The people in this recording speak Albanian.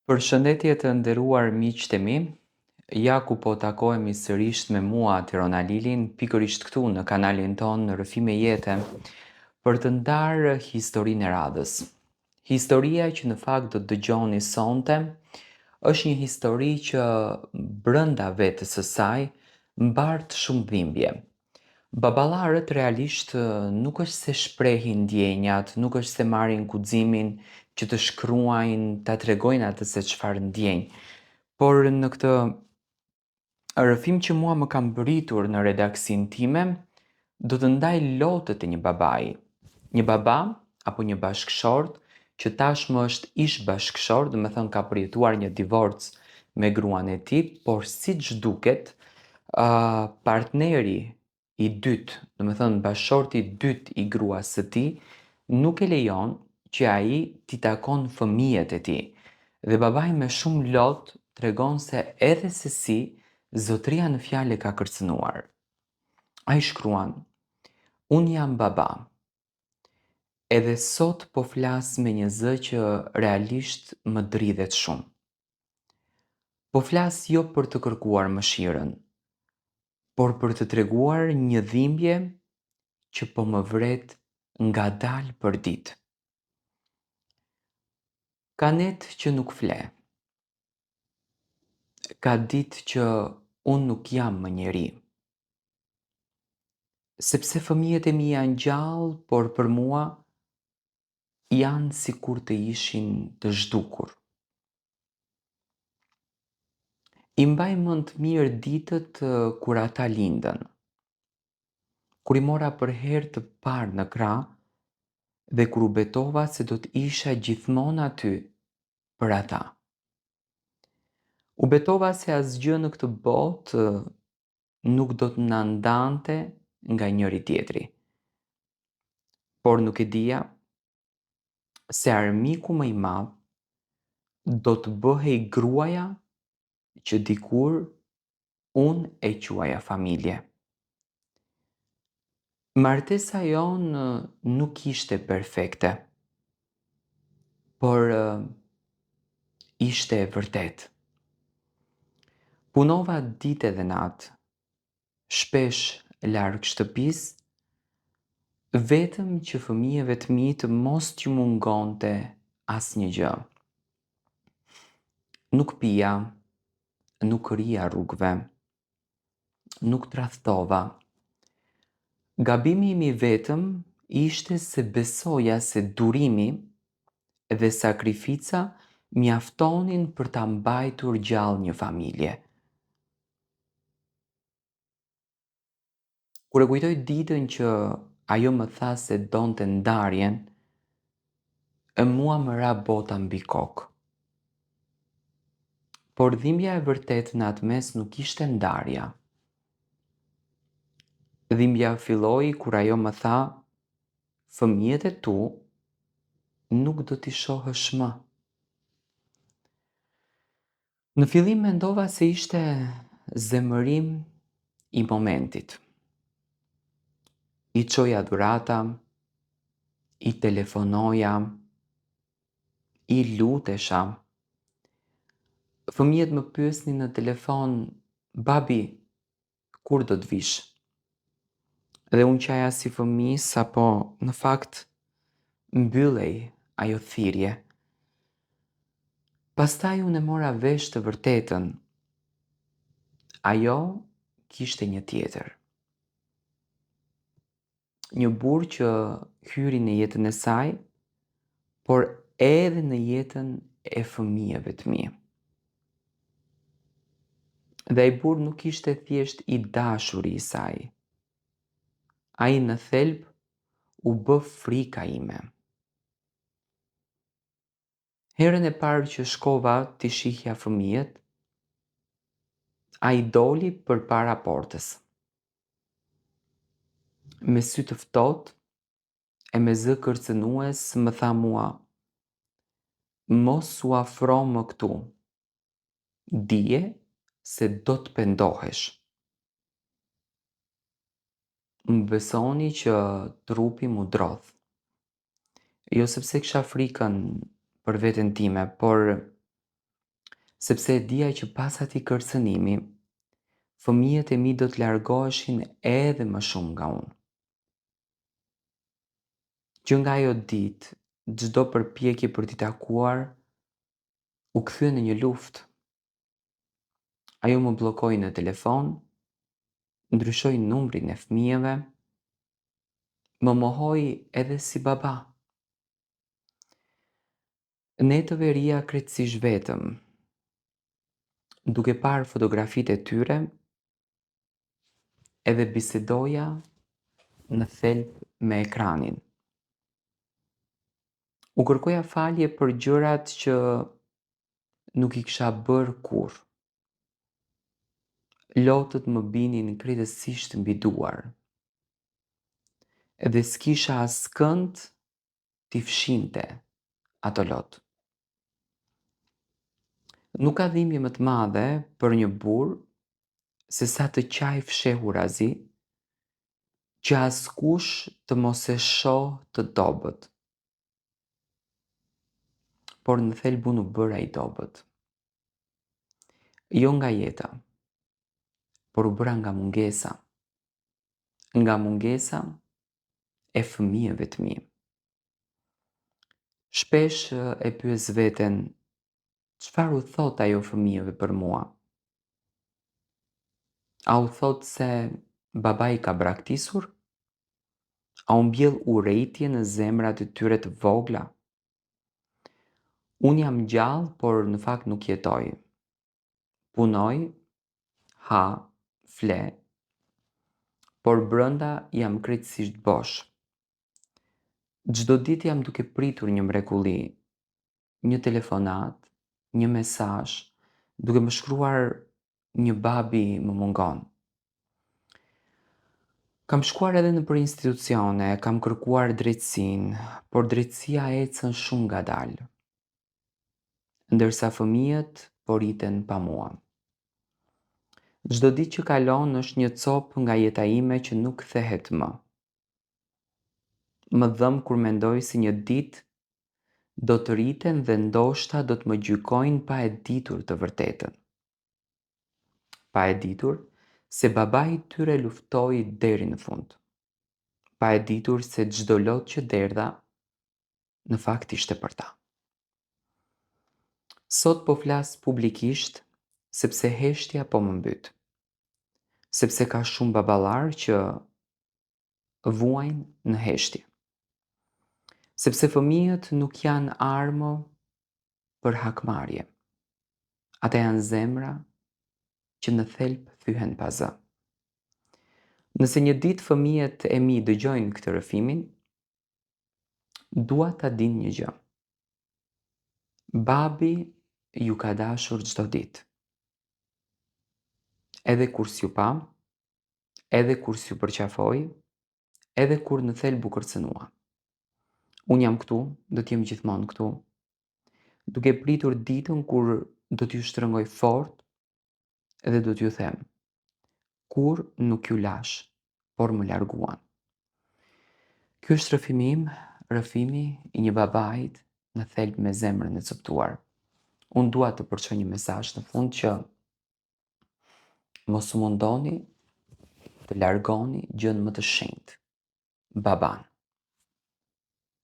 Përshëndetje të nderuar miqtë e mi, ja ku po takohemi sërish me mua Tirona Lilin, pikërisht këtu në kanalin tonë Rrëfime Jete, për të ndarë historinë e radhës. Historia që në fakt do të dëgjoni sonte është një histori që brënda vetës së saj mbart shumë dhimbje. Baballarët realisht nuk është se shprehin ndjenjat, nuk është se marrin guximin që të shkruajnë, ta tregojnë atë se çfarë ndjejnë. Por në këtë rrëfim që mua më kam bëritur në redaksin time, do të ndaj lotët e një babai. Një baba apo një bashkëshort që tashmë është ish bashkëshort, do me thënë ka përjetuar një divorc me gruan e tij, por siç duket, partneri i dytë, do me thënë bashkëshorti i dytë i gruas së tij, nuk e lejon që ai t'i takon fëmijët e tij. Dhe babai me shumë lot tregon se edhe se si zotëria në fjalë e ka kërcënuar. Ai shkruan: "Unë jam baba. Edhe sot po flas me një zë që realisht më dridhet shumë. Po flas jo për të kërkuar mëshirën, por për të treguar një dhimbje që po më vret ngadalë për ditë. Ka net që nuk fle. Ka ditë që unë nuk jam më njeri. Sepse fëmijët e mi janë gjallë, por për mua janë si kur të ishin të zhdukur. I mbaj mend mirë ditët kur ata lindën. Kur i mora për herë të parë në krah dhe kur u betova se do të isha gjithmonë aty për ata. U betova se asgjë në këtë botë nuk do të na ndante nga njëri tjetri. Por nuk e dija se armiku më i madh do të bëhej gruaja që dikur unë e quaja familje. Martesa jonë nuk ishte perfekte, por ishte e vërtet. Punova ditë dhe natë, shpesh larg shtëpisë, vetëm që fëmijëve të mi të mos t'ju mungonte asnjë gjë. Nuk pija, nuk rija rrugëve, nuk tradhtova. Gabimi im i vetëm ishte se besoja se durimi dhe sakrifica mjaftonin për ta mbajtur gjallë një familje. Kur e kujtoj ditën që ajo më tha se donte ndarjen, e mua më ra bota mbi kokë. Por dhimbja e vërtet në atë mes nuk ishte ndarja. Dhimbja filloi kur ajo më tha: "Fëmijët e tu nuk do t'i shohësh më." Në fillim mendova se ishte zemërim i momentit. I çoja dhurata, i telefonoja, i lutesha. Fëmijët më pyesnin në telefon: "Babi, kur do të vish?" Dhe unë qaja si fëmis apo në fakt mbyllej ajo thirrje. Pastaj unë e mora vesh të vërtetën. Ajo kishte një tjetër. Një burr që hyri në jetën e saj, por edhe në jetën e fëmijëve të mi. Dhe ai burr nuk ishte thjesht i dashuri i saj. Ai në thelb u bë frika ime. Herën e parë që shkova t'i shihja fëmijët, ai doli përpara portës. Me sy të ftohtë e me zë kërcënues më tha mua: "Mos u afro më këtu. Dije se do të pendohesh." Më besoni që trupi mu drodh. Jo sepse kisha frikën për veten time, por sepse e dija që pas atij kërcënimi, fëmijët e mi do të largoheshin edhe më shumë nga unë. Që nga ajo ditë, çdo përpjekje për t'i takuar u kthye në një luftë. Ajo më bllokoi në telefon, ndryshoi numrin e fëmijëve, më mohoi edhe si baba. Ne të veria krejtësisht vetëm, duke parë fotografitë e tyre, edhe bisedoja në thelb me ekranin. U kërkoja falje për gjërat që nuk i kisha bërë kurrë. Lotët më binin krejtësisht mbi duar. Edhe s'kisha askënd t'i fshinte ato lotë. Nuk ka dhimbje më të madhe për një burr se sa të qaj fshehurazi që askush të mos e shoh të dobët. Por në thelb unë u bëra i dobët. Jo nga jeta, por u bëra nga mungesa. Nga mungesa e fëmijëve të mi. Shpesh e pyes veten, çfarë u thot ajo fëmijëve për mua? A u thot se baba i ka braktisur? A u mbjell urrejtje në zemrat e tyre të vogla? Unë jam gjallë, por në fakt nuk jetoj. Punoj, ha, fle, por brënda jam krejtësisht bosh. Çdo ditë jam duke pritur një mrekulli, një telefonat, një mesazh, duke më shkruar një babi më mungon. Kam shkuar edhe nëpër institucione, kam kërkuar drejtësinë, por drejtësia ecën shumë ngadalë. Ndërsa fëmijët po rriten pa mua. Çdo ditë që kalon është një copë nga jeta ime që nuk kthehet më. Më dhëm kur mendoj se një ditë do të rriten dhe ndoshta do të më gjykojnë pa e ditur të vërtetën. Pa e ditur se babai i tyre luftoi deri në fund. Pa e ditur se çdo lotë që derdha në fakt ishte për ta. Sot po flas publikisht sepse heshtja po më mbyt. Sepse ka shumë baballar që vuajnë në heshtje. Sepse fëmijët nuk janë armë për hakmarrje. Ata janë zemra që në thelb thyhen pa zë. Nëse një ditë fëmijët e mi dëgjojnë këtë rëfimin, dua ta dinë një gjë. Babi ju ka dashur çdo ditë. Edhe kur s'ju pa, edhe kur s'ju përqafoi, edhe kur në thelb u kërcënua. Unë jam këtu, do t'jem gjithmonë këtu, duke pritur ditën kur do t'ju shtrëngoj fort edhe do t'ju them, kur nuk ju lash, por më larguan. Ky është rëfimi im, rëfimi i një babait në thelb me zemrën e coptuar. Unë dua të përçoj një mesazh në fund që mos u mundoni të largoni gjën më të shenjtë, baban.